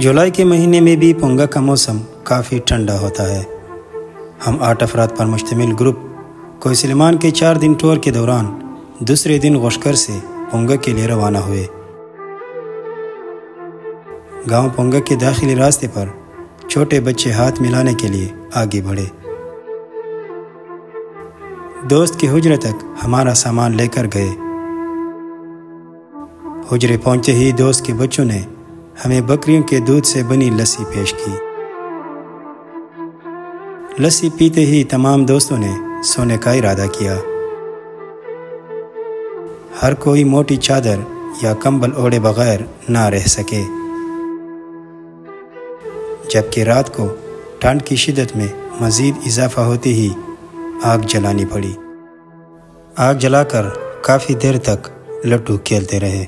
जुलाई के महीने में भी पोंगा का मौसम काफ़ी ठंडा होता है। हम 8 अफराद पर मुश्तमिल ग्रुप कोइसलमान के 4 दिन टूर के दौरान दूसरे दिन गोशकर से पोंगा के लिए रवाना हुए। गांव पोंगा के दाखिली रास्ते पर छोटे बच्चे हाथ मिलाने के लिए आगे बढ़े। दोस्त के हुजरे तक हमारा सामान लेकर गए। हुजरे पहुंचते ही दोस्त के बच्चों ने हमें बकरियों के दूध से बनी लस्सी पेश की। लस्सी पीते ही तमाम दोस्तों ने सोने का इरादा किया। हर कोई मोटी चादर या कंबल ओढ़े बगैर ना रह सके, जबकि रात को ठंड की शिद्दत में मज़ीद इजाफा होते ही आग जलानी पड़ी। आग जलाकर काफ़ी देर तक लट्टू खेलते रहे।